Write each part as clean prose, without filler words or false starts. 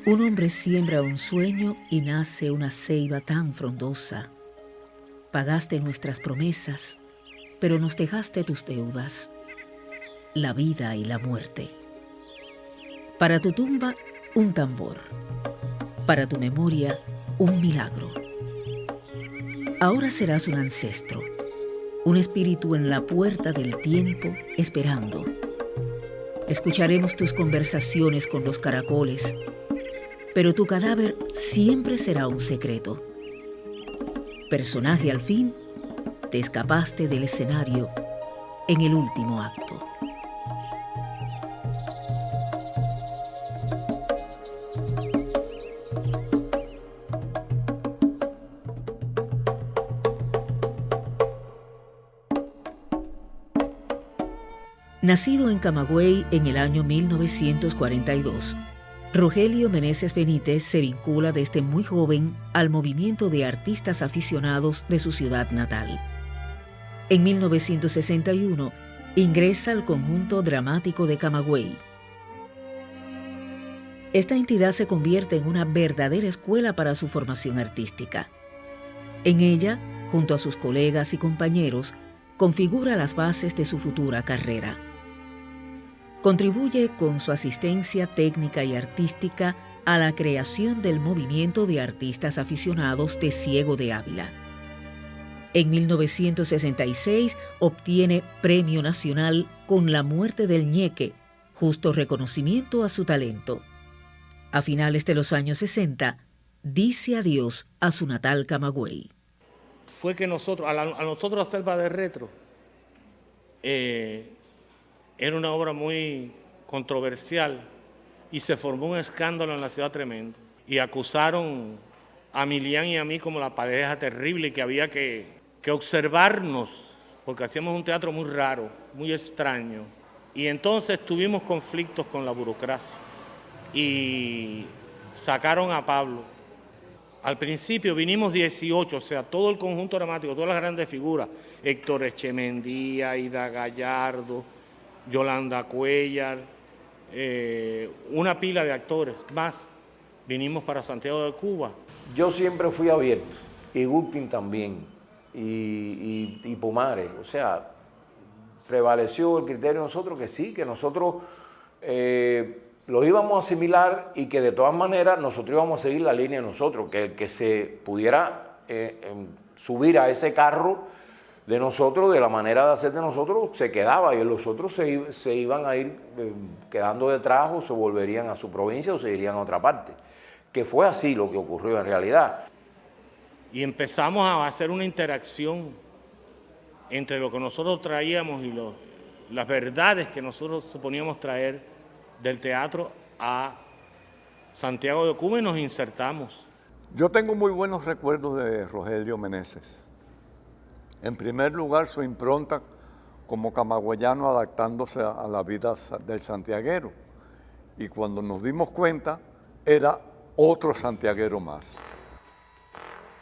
Un hombre siembra un sueño y nace una ceiba tan frondosa. Pagaste nuestras promesas, pero nos dejaste tus deudas, la vida y la muerte. Para tu tumba, un tambor. Para tu memoria, un milagro. Ahora serás un ancestro, un espíritu en la puerta del tiempo esperando. Escucharemos tus conversaciones con los caracoles, pero tu cadáver siempre será un secreto. Personaje al fin, te escapaste del escenario en el último acto. Nacido en Camagüey en el año 1942, Rogelio Meneses Benítez se vincula desde muy joven al movimiento de artistas aficionados de su ciudad natal. En 1961 ingresa al Conjunto Dramático de Camagüey. Esta entidad se convierte en una verdadera escuela para su formación artística. En ella, junto a sus colegas y compañeros, configura las bases de su futura carrera. Contribuye con su asistencia técnica y artística a la creación del movimiento de artistas aficionados de Ciego de Ávila. En 1966 obtiene Premio Nacional con La muerte del Ñeque, justo reconocimiento a su talento. A finales de los años 60, dice adiós a su natal Camagüey. Fue que nosotros, a nosotros la Selva de Retro, era una obra muy controversial y se formó un escándalo en la ciudad tremendo. Y acusaron a Milián y a mí como la pareja terrible que había que observarnos, porque hacíamos un teatro muy raro, muy extraño. Y entonces tuvimos conflictos con la burocracia y sacaron a Pablo. Al principio vinimos 18, o sea, todo el conjunto dramático, todas las grandes figuras, Héctor Echemendía, Ida Gallardo, Yolanda Cuellar, una pila de actores más. Vinimos para Santiago de Cuba. Yo siempre fui abierto, y Gulpin también, y Pomares. O sea, prevaleció el criterio de nosotros que sí, que nosotros los íbamos a asimilar y que de todas maneras nosotros íbamos a seguir la línea de nosotros, que el que se pudiera subir a ese carro de nosotros, de la manera de hacer de nosotros, se quedaba y los otros se iban a ir quedando detrás o se volverían a su provincia o se irían a otra parte. Que fue así lo que ocurrió en realidad. Y empezamos a hacer una interacción entre lo que nosotros traíamos y las verdades que nosotros suponíamos traer del teatro a Santiago de Cuba y nos insertamos. Yo tengo muy buenos recuerdos de Rogelio Meneses. En primer lugar, su impronta como camagüeyano adaptándose a la vida del santiaguero. Y cuando nos dimos cuenta, era otro santiaguero más.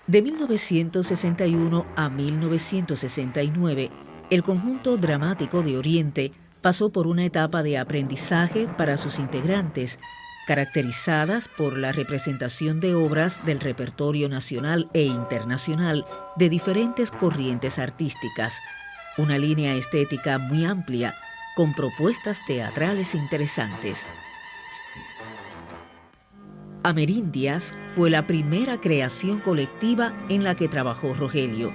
De 1961 a 1969, el Conjunto Dramático de Oriente pasó por una etapa de aprendizaje para sus integrantes, caracterizadas por la representación de obras del repertorio nacional e internacional de diferentes corrientes artísticas, una línea estética muy amplia, con propuestas teatrales interesantes. Amerindias fue la primera creación colectiva en la que trabajó Rogelio.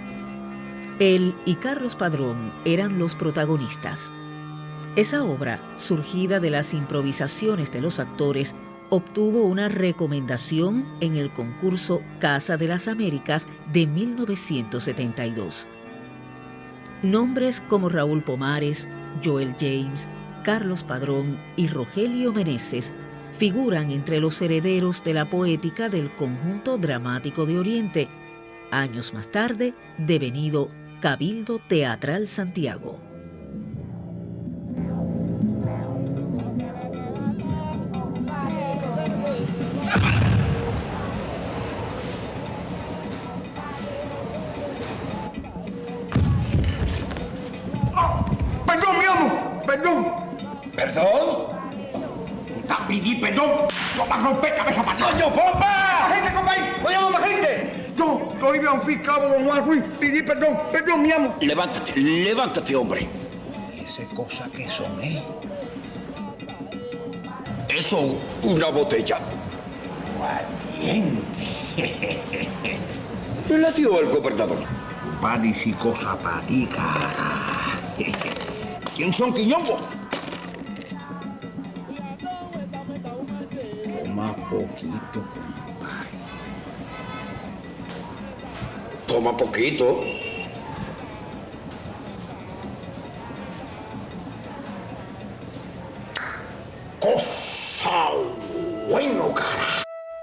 Él y Carlos Padrón eran los protagonistas. Esa obra, surgida de las improvisaciones de los actores, obtuvo una recomendación en el concurso Casa de las Américas de 1972. Nombres como Raúl Pomares, Joel James, Carlos Padrón y Rogelio Meneses figuran entre los herederos de la poética del Conjunto Dramático de Oriente, años más tarde devenido Cabildo Teatral Santiago. ¡Perdón, mi amo! ¡Perdón! ¿Perdón? a pedir perdón, no va a romper cabeza para atrás. ¡Coño, pompa! ¡Gente, compañero! ¡Voy a llamar más gente! Yo, Toribio Anficabo, don Juan Ruiz, pedir perdón, mi amo. Levántate, hombre. Esa cosa que son, Eso, una botella. Valiente. ¿Qué le dio el gobernador? Va a decir cosa para ti, cara. ¿Quién son, Quiñongo? Toma poquito, compadre. Toma poquito. Cosa bueno, cara.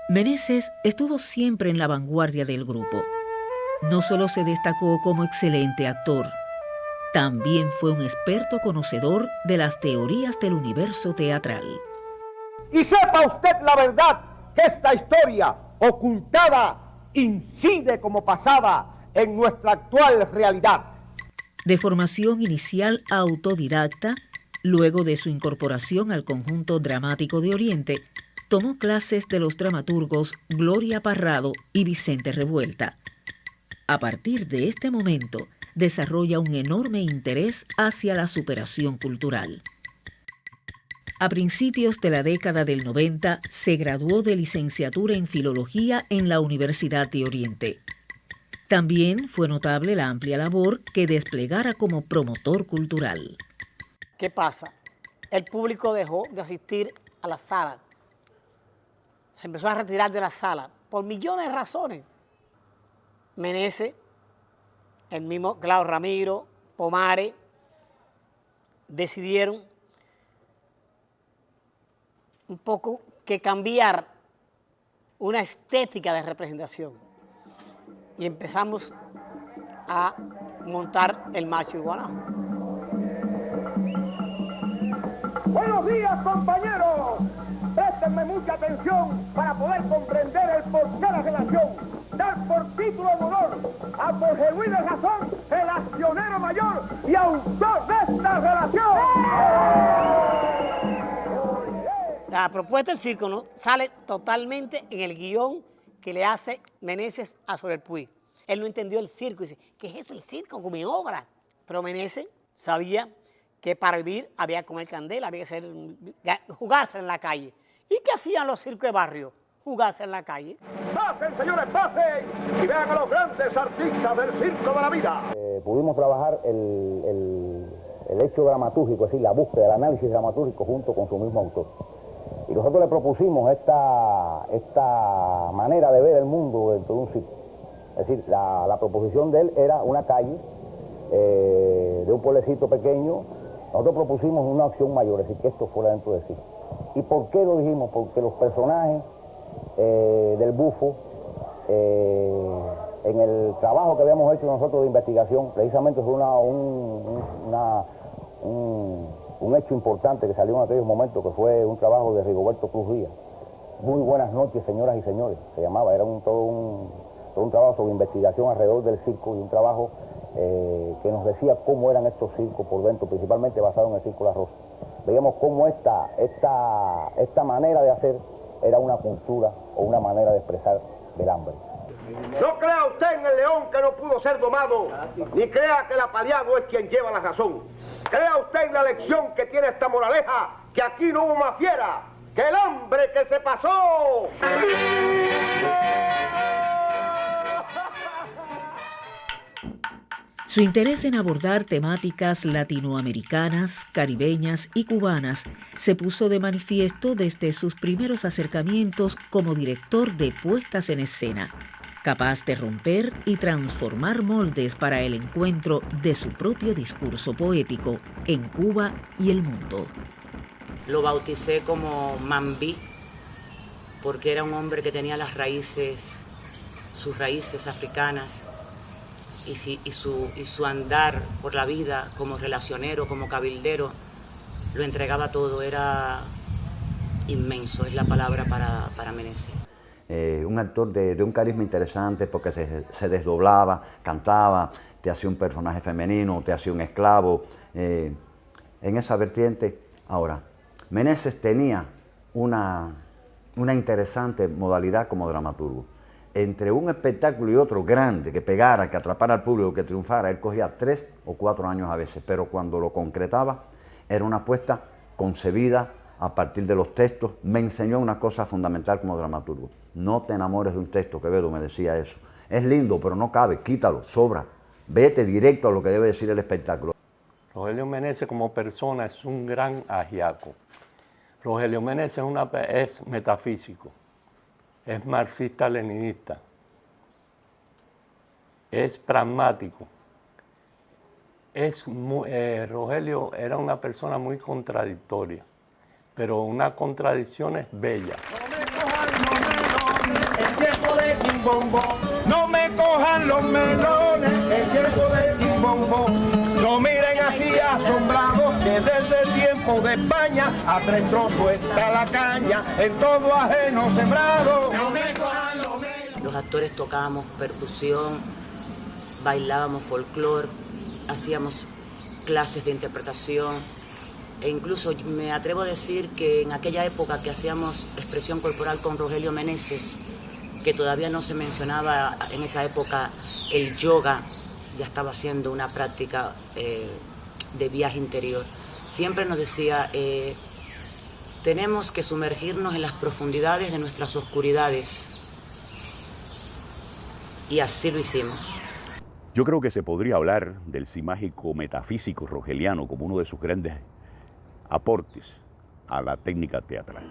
Meneses estuvo siempre en la vanguardia del grupo. No solo se destacó como excelente actor, también fue un experto conocedor de las teorías del universo teatral. Y sepa usted la verdad, que esta historia ocultada incide como pasada en nuestra actual realidad. De formación inicial autodidacta, luego de su incorporación al conjunto dramático de Oriente, tomó clases de los dramaturgos Gloria Parrado y Vicente Revuelta. A partir de este momento, desarrolla un enorme interés hacia la superación cultural. A principios de la década del 90, se graduó de licenciatura en Filología en la Universidad de Oriente. También fue notable la amplia labor que desplegara como promotor cultural. ¿Qué pasa? El público dejó de asistir a la sala. Se empezó a retirar de la sala por millones de razones. Meneses, el mismo Claudio Ramiro, Pomares, decidieron un poco que cambiar una estética de representación. Y empezamos a montar el Macho y Guanajo. Buenos días, compañeros. Préstenme mucha atención para poder comprender el porqué de la relación. Dar por título de honor a Jorge Luis de Razón, el accionero mayor y autor de esta relación. La propuesta del circo, ¿no?, sale totalmente en el guión que le hace Meneses a Sobre el Puig. Él no entendió el circo y dice, ¿qué es eso el circo con mi obra? Pero Meneses sabía que para vivir había que comer candela, había que jugarse en la calle. ¿Y qué hacían los circos de barrio? Jugarse en la calle. Pasen, señores, pasen y vean a los grandes artistas del circo de la vida. Pudimos trabajar el hecho dramatúrgico, es decir, la búsqueda, el análisis dramatúrgico junto con su mismo autor. Y nosotros le propusimos esta manera de ver el mundo dentro de un circo. Es decir, la proposición de él era una calle de un pueblecito pequeño. Nosotros propusimos una acción mayor, es decir, que esto fuera dentro del circo. ¿Y por qué lo dijimos? Porque los personajes del bufo, en el trabajo que habíamos hecho nosotros de investigación, precisamente fue un hecho importante que salió en aquellos momentos, que fue un trabajo de Rigoberto Cruz Díaz. Muy buenas noches, señoras y señores, se llamaba, era todo un trabajo sobre investigación alrededor del circo y un trabajo que nos decía cómo eran estos circos por dentro, principalmente basado en el Circo La Rosa. Veíamos cómo esta manera de hacer era una cultura o una manera de expresar del hambre. No crea usted en el león que no pudo ser domado, ni crea que el apaleado es quien lleva la razón. Crea usted en la lección que tiene esta moraleja, que aquí no hubo más fiera que el hambre que se pasó. Su interés en abordar temáticas latinoamericanas, caribeñas y cubanas se puso de manifiesto desde sus primeros acercamientos como director de puestas en escena, capaz de romper y transformar moldes para el encuentro de su propio discurso poético en Cuba y el mundo. Lo bauticé como Mambí, porque era un hombre que tenía sus raíces africanas, y su andar por la vida como relacionero, como cabildero, lo entregaba todo, era inmenso, es la palabra para Meneses. Un actor de un carisma interesante porque se desdoblaba, cantaba, te hacía un personaje femenino, te hacía un esclavo, en esa vertiente. Ahora, Meneses tenía una interesante modalidad como dramaturgo. Entre un espectáculo y otro grande, que pegara, que atrapara al público, que triunfara, él cogía 3 o 4 años a veces, pero cuando lo concretaba era una apuesta concebida a partir de los textos. Me enseñó una cosa fundamental como dramaturgo: no te enamores de un texto. Quevedo me decía eso. Es lindo, pero no cabe, quítalo, sobra. Vete directo a lo que debe decir el espectáculo. Rogelio Meneses como persona es un gran ajiaco. Rogelio Meneses es metafísico, es marxista-leninista, es pragmático. Rogelio era una persona muy contradictoria, pero una contradicción es bella. No me cojan los melones, el tiempo de Quimbombo. No miren así asombrados, que desde el tiempo de España a 3 trozos está la caña, en todo ajeno sembrado. No me cojan los melones. Los actores tocábamos percusión, bailábamos folclore, hacíamos clases de interpretación, e incluso me atrevo a decir que en aquella época que hacíamos expresión corporal con Rogelio Meneses, que todavía no se mencionaba en esa época el yoga, ya estaba haciendo una práctica de viaje interior. Siempre nos decía, tenemos que sumergirnos en las profundidades de nuestras oscuridades. Y así lo hicimos. Yo creo que se podría hablar del simágico metafísico rogeliano como uno de sus grandes aportes a la técnica teatral.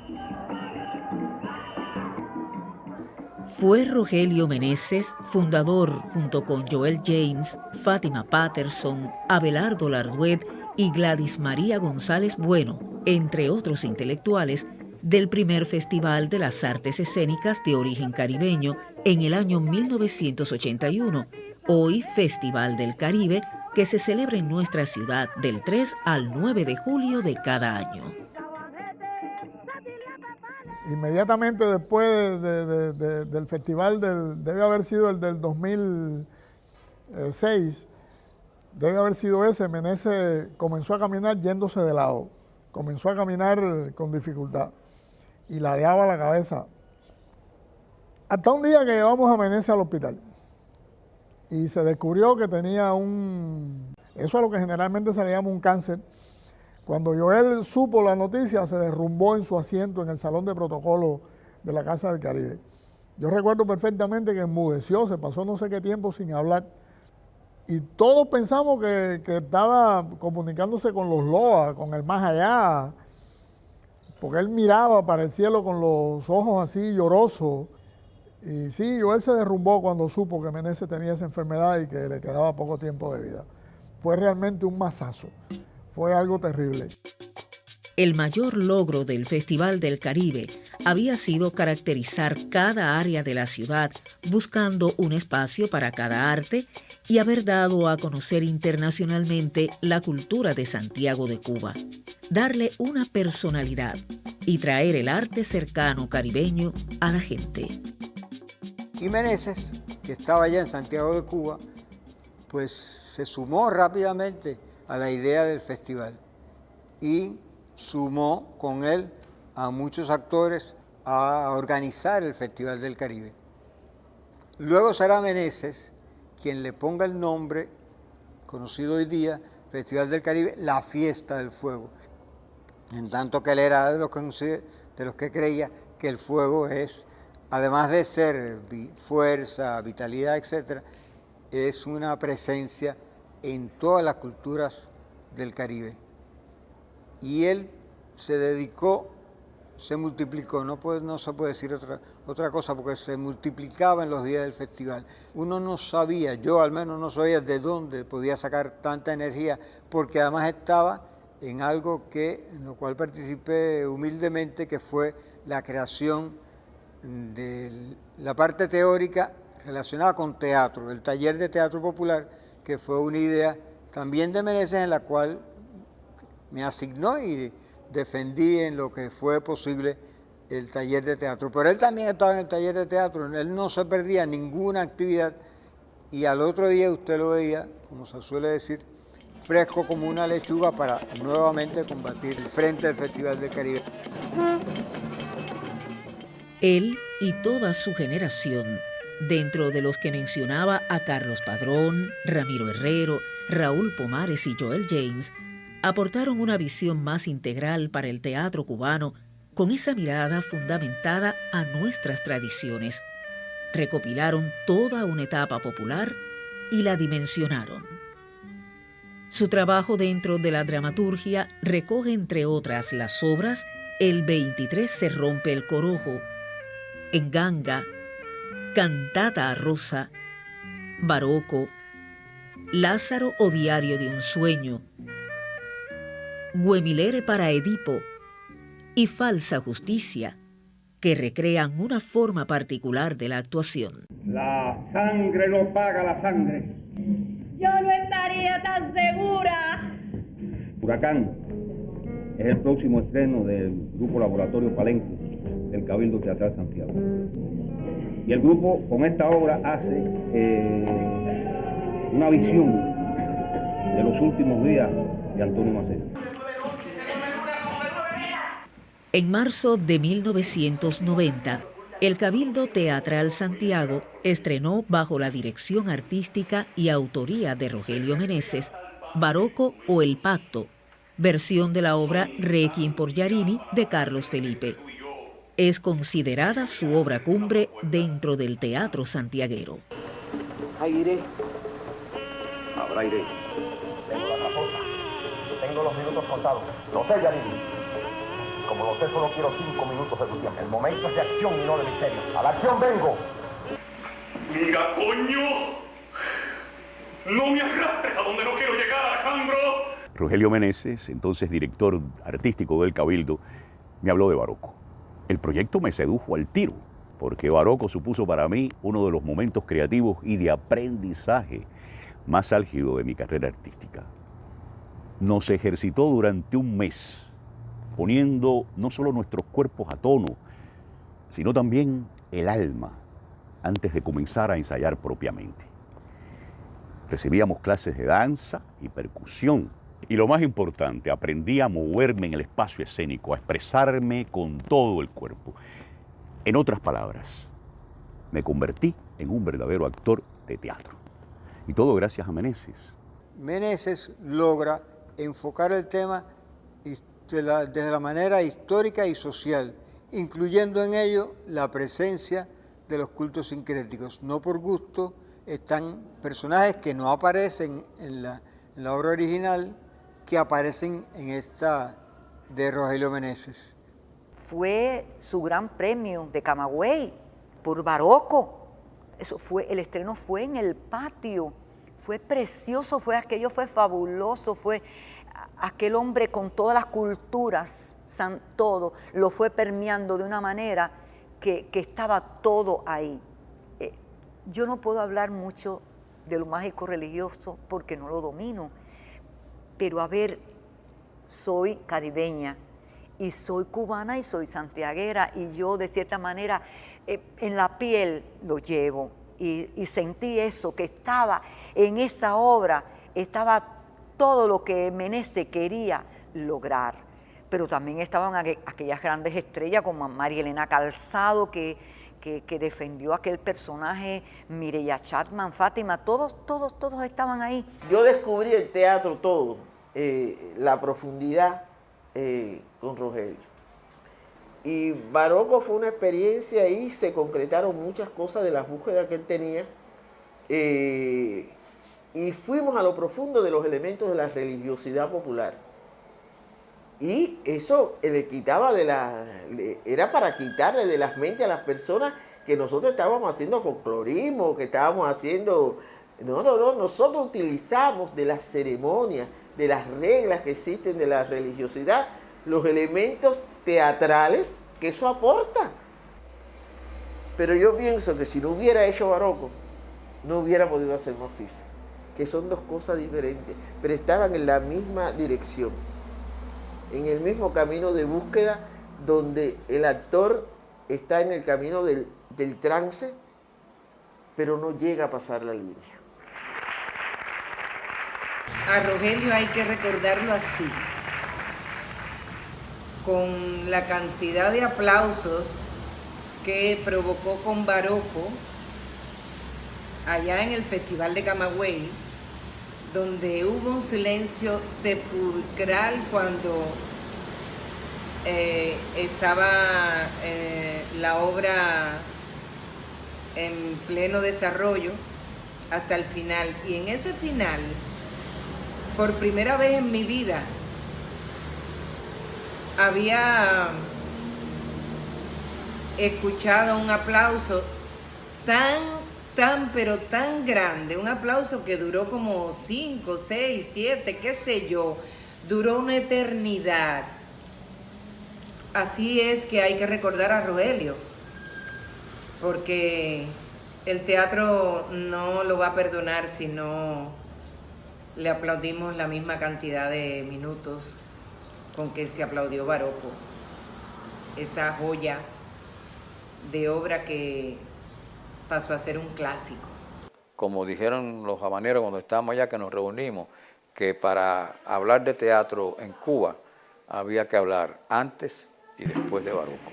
Fue Rogelio Meneses, fundador, junto con Joel James, Fátima Patterson, Abelardo Larduet y Gladys María González Bueno, entre otros intelectuales, del primer Festival de las Artes Escénicas de Origen Caribeño en el año 1981, hoy Festival del Caribe, que se celebra en nuestra ciudad del 3 al 9 de julio de cada año. Inmediatamente después del festival, debe haber sido el del 2006, debe haber sido ese, Meneses comenzó a caminar yéndose de lado, comenzó a caminar con dificultad y ladeaba la cabeza. Hasta un día que llevamos a Meneses al hospital y se descubrió que tenía eso es lo que generalmente se le llama un cáncer. Cuando Joel supo la noticia, se derrumbó en su asiento en el salón de protocolo de la Casa del Caribe. Yo recuerdo perfectamente que enmudeció, se pasó no sé qué tiempo sin hablar. Y todos pensamos que estaba comunicándose con los Loa, con el más allá, porque él miraba para el cielo con los ojos así llorosos. Y sí, Joel se derrumbó cuando supo que Meneses tenía esa enfermedad y que le quedaba poco tiempo de vida. Fue realmente un mazazo. Fue algo terrible. El mayor logro del Festival del Caribe había sido caracterizar cada área de la ciudad, buscando un espacio para cada arte y haber dado a conocer internacionalmente la cultura de Santiago de Cuba, darle una personalidad y traer el arte cercano caribeño a la gente. Y Meneses, que estaba allá en Santiago de Cuba, pues se sumó rápidamente a la idea del festival y sumó con él a muchos actores a organizar el Festival del Caribe. Luego será Meneses quien le ponga el nombre, conocido hoy día, Festival del Caribe, la Fiesta del Fuego. En tanto que él era de los que creía que el fuego es, además de ser fuerza, vitalidad, etc., es una presencia en todas las culturas del Caribe. Y él se dedicó, se multiplicó, no se puede decir otra cosa, porque se multiplicaba en los días del festival. Uno no sabía, yo al menos no sabía de dónde podía sacar tanta energía, porque además estaba en algo en lo cual participé humildemente, que fue la creación de la parte teórica relacionada con teatro, el taller de teatro popular, que fue una idea también de Meneses, en la cual me asignó y defendí en lo que fue posible el taller de teatro. Pero él también estaba en el taller de teatro, él no se perdía ninguna actividad y al otro día usted lo veía, como se suele decir, fresco como una lechuga para nuevamente combatir el frente del Festival del Caribe. Él y toda su generación, dentro de los que mencionaba a Carlos Padrón, Ramiro Herrero, Raúl Pomares y Joel James, aportaron una visión más integral para el teatro cubano, con esa mirada fundamentada a nuestras tradiciones. Recopilaron toda una etapa popular y la dimensionaron. Su trabajo dentro de la dramaturgia recoge, entre otras, las obras El 23 se rompe el corojo, En Ganga, Cantata a Rosa, Baroco, Lázaro o Diario de un sueño, Güemilere para Edipo y Falsa Justicia, que recrean una forma particular de la actuación. La sangre no paga la sangre. Yo no estaría tan segura. Huracán es el próximo estreno del Grupo Laboratorio Palenque del Cabildo Teatral Santiago. Y el grupo con esta obra hace una visión de los últimos días de Antonio Maceo. En marzo de 1990, el Cabildo Teatral Santiago estrenó, bajo la dirección artística y autoría de Rogelio Meneses, Baroco o El Pacto, versión de la obra Requiem por Giarini de Carlos Felipe. Es considerada su obra cumbre dentro del teatro santiaguero. Aire. Habrá aire. Tengo la raposa. Tengo los minutos contados. Lo sé, Giarini. Como lo sé, solo quiero 5 minutos de tu tiempo. El momento es de acción y no de misterio. ¡A la acción vengo! ¡Mira, coño! ¡No me arrastres a donde no quiero llegar, Alejandro! Rogelio Meneses, entonces director artístico del Cabildo, me habló de Baroco. El proyecto me sedujo al tiro, porque Baroco supuso para mí uno de los momentos creativos y de aprendizaje más álgido de mi carrera artística. Nos ejercitó durante un mes, poniendo no solo nuestros cuerpos a tono, sino también el alma, antes de comenzar a ensayar propiamente. Recibíamos clases de danza y percusión, y lo más importante, aprendí a moverme en el espacio escénico, a expresarme con todo el cuerpo. En otras palabras, me convertí en un verdadero actor de teatro. Y todo gracias a Meneses. Meneses logra enfocar el tema desde la manera histórica y social, incluyendo en ello la presencia de los cultos sincréticos. No por gusto están personajes que no aparecen en la obra original, que aparecen en esta de Rogelio Meneses. Fue su gran premio de Camagüey por Baroco. Eso fue, el estreno fue en el patio. Fue precioso, aquello fue fabuloso, fue aquel hombre con todas las culturas, todo, lo fue permeando de una manera que estaba todo ahí. Yo no puedo hablar mucho de lo mágico religioso porque no lo domino, pero a ver, soy caribeña y soy cubana y soy santiaguera y yo de cierta manera en la piel lo llevo. Y sentí eso, que estaba en esa obra, estaba todo lo que Meneses quería lograr. Pero también estaban aquellas grandes estrellas como María Elena Calzado, que defendió aquel personaje, Mireya Chapman, Fátima, todos estaban ahí. Yo descubrí el teatro todo, la profundidad con Rogelio. Y Baroco fue una experiencia y se concretaron muchas cosas de las búsquedas que él tenía. Y fuimos a lo profundo de los elementos de la religiosidad popular. Y eso le quitaba era para quitarle de las mentes a las personas que nosotros estábamos haciendo folclorismo, que estábamos haciendo... No, nosotros utilizamos de las ceremonias, de las reglas que existen de la religiosidad, los elementos teatrales que eso aporta. Pero yo pienso que si no hubiera hecho Baroco, no hubiera podido hacer más FIFA, que son dos cosas diferentes, pero estaban en la misma dirección, en el mismo camino de búsqueda, donde el actor está en el camino del trance, pero no llega a pasar la línea. A Rogelio hay que recordarlo así, con la cantidad de aplausos que provocó con Barocco allá en el Festival de Camagüey, donde hubo un silencio sepulcral cuando estaba la obra en pleno desarrollo hasta el final. Y en ese final, por primera vez en mi vida, había escuchado un aplauso pero tan grande, un aplauso que duró como 5, 6, 7, qué sé yo, duró una eternidad. Así es que hay que recordar a Rogelio, porque el teatro no lo va a perdonar si no le aplaudimos la misma cantidad de minutos con que se aplaudió Barocco, esa joya de obra que pasó a ser un clásico. Como dijeron los habaneros cuando estábamos allá, que nos reunimos, que para hablar de teatro en Cuba había que hablar antes y después de Barocco.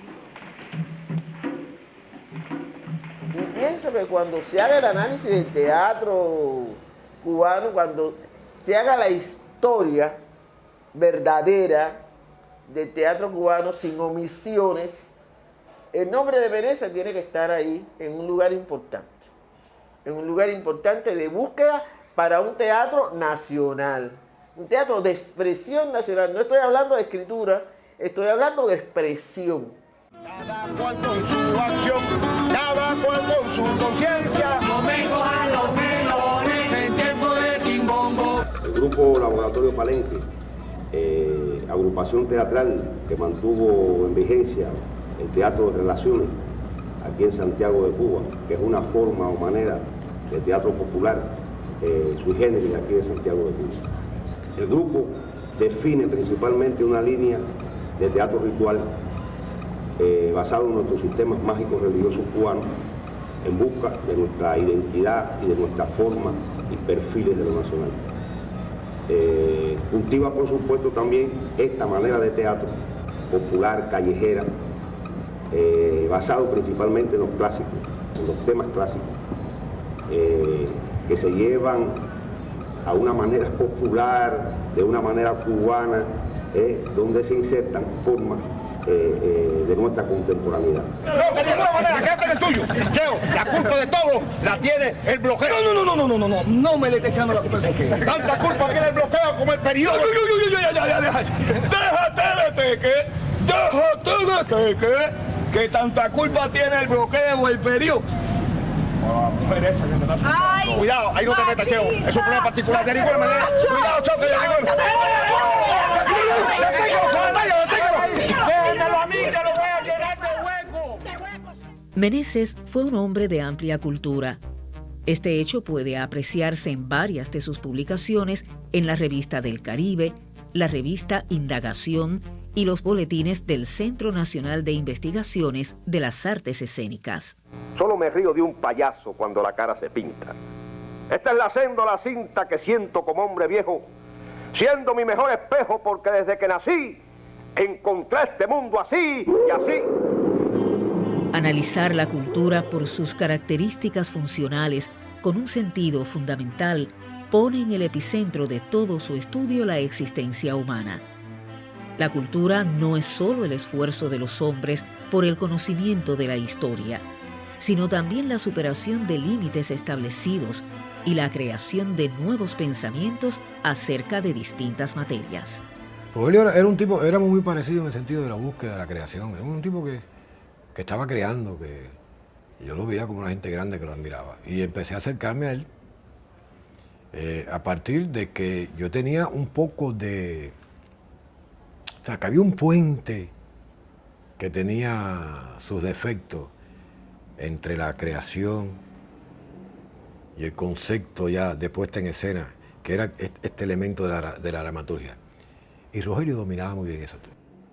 Y pienso que cuando se haga el análisis del teatro cubano, cuando se haga la historia verdadera del teatro cubano sin omisiones, el nombre de Meneses tiene que estar ahí en un lugar importante de búsqueda para un teatro nacional, un teatro de expresión nacional. No estoy hablando de escritura, estoy hablando de expresión. Cada cual con su acción, cada cual con su conciencia. No me cojan los melones en tiempo de quimbombo. El grupo Laboratorio Palenque, agrupación teatral que mantuvo en vigencia el Teatro de Relaciones aquí en Santiago de Cuba, que es una forma o manera de teatro popular sui generis aquí en Santiago de Cuba. El grupo define principalmente una línea de teatro ritual basado en nuestros sistemas mágicos religiosos cubanos, en busca de nuestra identidad y de nuestra forma y perfiles de lo nacional. Cultiva, por supuesto, también esta manera de teatro popular, callejera, basado principalmente en los clásicos, en los temas clásicos, que se llevan a una manera popular, de una manera cubana, donde se insertan formas de nuestra contemporaneidad. No, de ninguna manera, quédate en el tuyo. Cheo, la culpa de todo la tiene el bloqueo. No me le estés echando la culpa al bloqueo. Tanta culpa tiene el bloqueo como el periodo. Déjate de que tanta culpa tiene el bloqueo o el periodo. Cuidado, ahí no te metas, Cheo. Es un problema particular de ninguna manera. Cuidado, Cheo, que Meneses fue un hombre de amplia cultura. Este hecho puede apreciarse en varias de sus publicaciones en la Revista del Caribe, la revista Indagación y los boletines del Centro Nacional de Investigaciones de las Artes Escénicas. Solo me río de un payaso cuando la cara se pinta. Esta es la séndola cinta que siento como hombre viejo, siendo mi mejor espejo porque desde que nací encontré este mundo así y así. Analizar la cultura por sus características funcionales con un sentido fundamental pone en el epicentro de todo su estudio la existencia humana. La cultura no es solo el esfuerzo de los hombres por el conocimiento de la historia, sino también la superación de límites establecidos y la creación de nuevos pensamientos acerca de distintas materias. Rogelio era un tipo, éramos muy parecidos en el sentido de la búsqueda de la creación. Era un tipo que estaba creando, que yo lo veía como una gente grande que lo admiraba. Y empecé a acercarme a él a partir de que yo tenía un poco de... O sea, que había un puente que tenía sus defectos entre la creación y el concepto ya de puesta en escena, que era este elemento de la dramaturgia. Y Rogelio dominaba muy bien eso.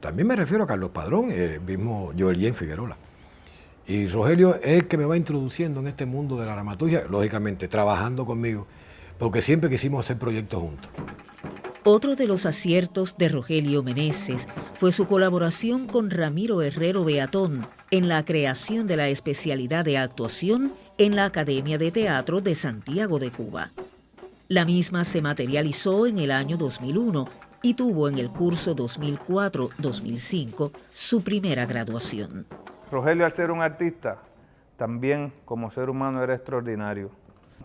También me refiero a Carlos Padrón, el mismo Joelien Figueroa. Y Rogelio es el que me va introduciendo en este mundo de la dramaturgia, lógicamente trabajando conmigo, porque siempre quisimos hacer proyectos juntos. Otro de los aciertos de Rogelio Meneses fue su colaboración con Ramiro Herrero Beatón en la creación de la especialidad de actuación en la Academia de Teatro de Santiago de Cuba. La misma se materializó en el año 2001 y tuvo en el curso 2004-2005 su primera graduación. Rogelio, al ser un artista, también como ser humano era extraordinario.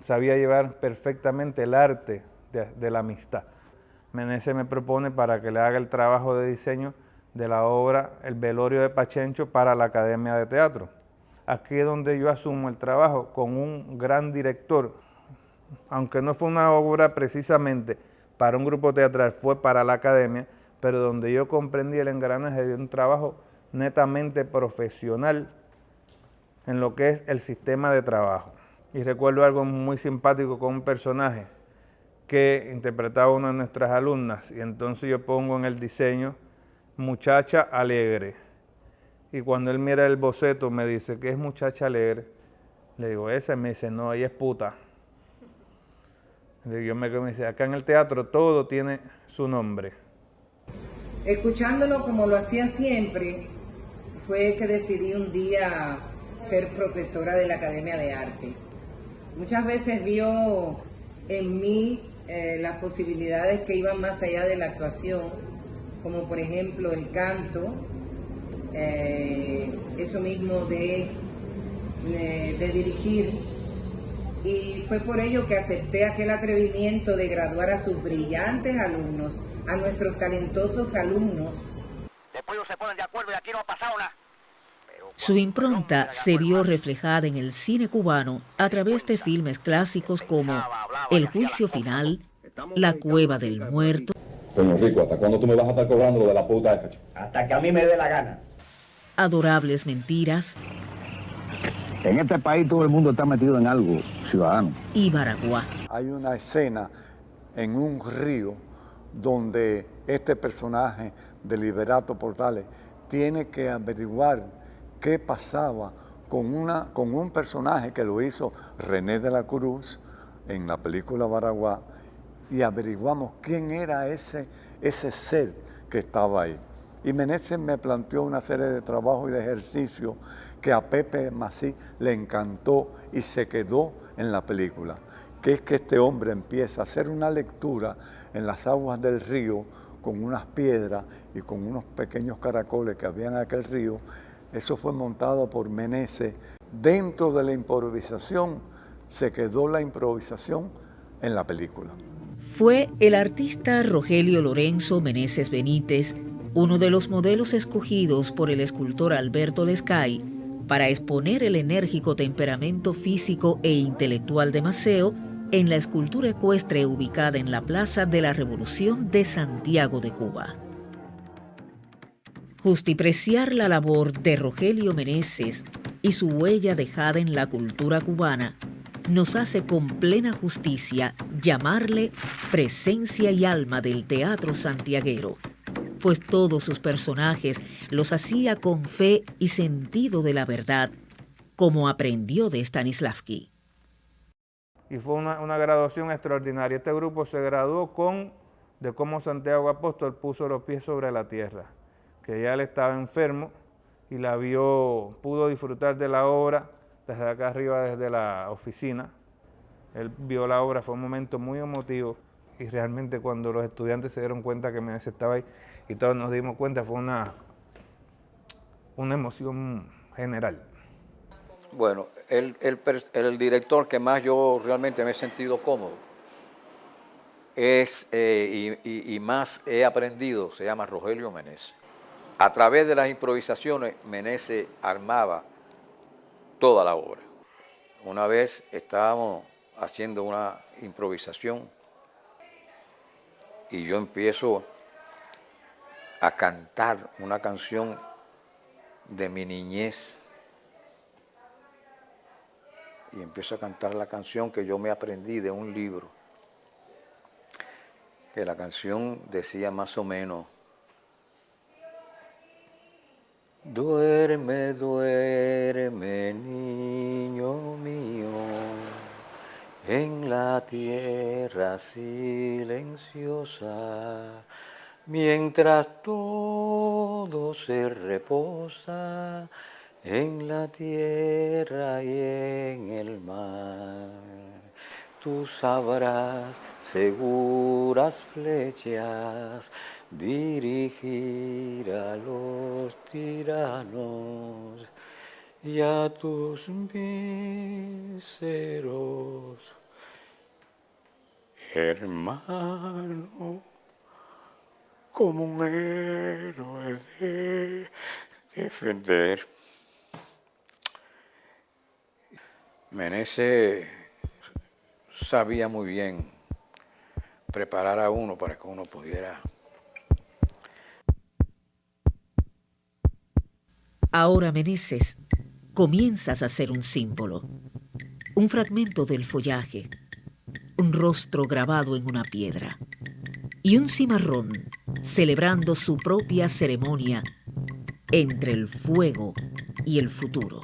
Sabía llevar perfectamente el arte de la amistad. Meneses me propone para que le haga el trabajo de diseño de la obra El velorio de Pachencho para la Academia de Teatro. Aquí es donde yo asumo el trabajo con un gran director. Aunque no fue una obra precisamente para un grupo teatral, fue para la Academia, pero donde yo comprendí el engranaje de un trabajo netamente profesional en lo que es el sistema de trabajo. Y recuerdo algo muy simpático con un personaje que interpretaba una de nuestras alumnas, y entonces yo pongo en el diseño muchacha alegre. Y cuando él mira el boceto me dice, ¿qué es muchacha alegre? Le digo, esa, y me dice, no, ella es puta. Yo me dice, acá en el teatro todo tiene su nombre. Escuchándolo como lo hacía siempre, fue que decidí un día ser profesora de la Academia de Arte. Muchas veces vio en mí las posibilidades que iban más allá de la actuación, como por ejemplo el canto, eso mismo de dirigir, y fue por ello que acepté aquel atrevimiento de graduar a sus brillantes alumnos, a nuestros talentosos alumnos. Después se ponen de acuerdo y aquí no ha pasado nada. Su impronta se vio reflejada en el cine cubano a través de filmes clásicos como El juicio final, La cueva del muerto. Coño Rico, ¿hasta cuándo tú me vas a estar cobrando lo de la puta esa, chico? Hasta que a mí me dé la gana. Adorables mentiras. En este país todo el mundo está metido en algo, ciudadano. Y Baraguá. Hay una escena en un río donde este personaje de Liberato Portales tiene que averiguar qué pasaba con un personaje que lo hizo René de la Cruz en la película Baraguá, y averiguamos quién era ese ser que estaba ahí. Y Meneses me planteó una serie de trabajos y de ejercicios que a Pepe Masí le encantó y se quedó en la película, que es que este hombre empieza a hacer una lectura en las aguas del río con unas piedras y con unos pequeños caracoles que había en aquel río. Eso fue montado por Meneses. Dentro de la improvisación se quedó la improvisación en la película. Fue el artista Rogelio Lorenzo Meneses Benítez uno de los modelos escogidos por el escultor Alberto Lescay para exponer el enérgico temperamento físico e intelectual de Maceo en la escultura ecuestre ubicada en la Plaza de la Revolución de Santiago de Cuba. Justipreciar la labor de Rogelio Meneses y su huella dejada en la cultura cubana nos hace con plena justicia llamarle presencia y alma del teatro santiaguero, pues todos sus personajes los hacía con fe y sentido de la verdad, como aprendió de Stanislavski. Y fue una graduación extraordinaria. Este grupo se graduó de cómo Santiago Apóstol puso los pies sobre la tierra, que ya él estaba enfermo y pudo disfrutar de la obra desde acá arriba, desde la oficina. Él vio la obra, fue un momento muy emotivo, y realmente cuando los estudiantes se dieron cuenta que Meneses estaba ahí y todos nos dimos cuenta, fue una emoción general. Bueno, el director que más yo realmente me he sentido cómodo y más he aprendido se llama Rogelio Meneses. A través de las improvisaciones, Meneses armaba toda la obra. Una vez estábamos haciendo una improvisación y yo empiezo a cantar una canción de mi niñez. Y empiezo a cantar la canción que yo me aprendí de un libro. Que la canción decía más o menos: duerme, duerme, niño mío, en la tierra silenciosa, mientras todo se reposa en la tierra y en el mar. Tú sabrás seguras flechas dirigir a los tiranos y a tus míseros hermanos, como un héroe de defender. Meneses sabía muy bien preparar a uno para que uno pudiera. Ahora, Meneses, comienzas a ser un símbolo, un fragmento del follaje, un rostro grabado en una piedra y un cimarrón celebrando su propia ceremonia entre el fuego y el futuro.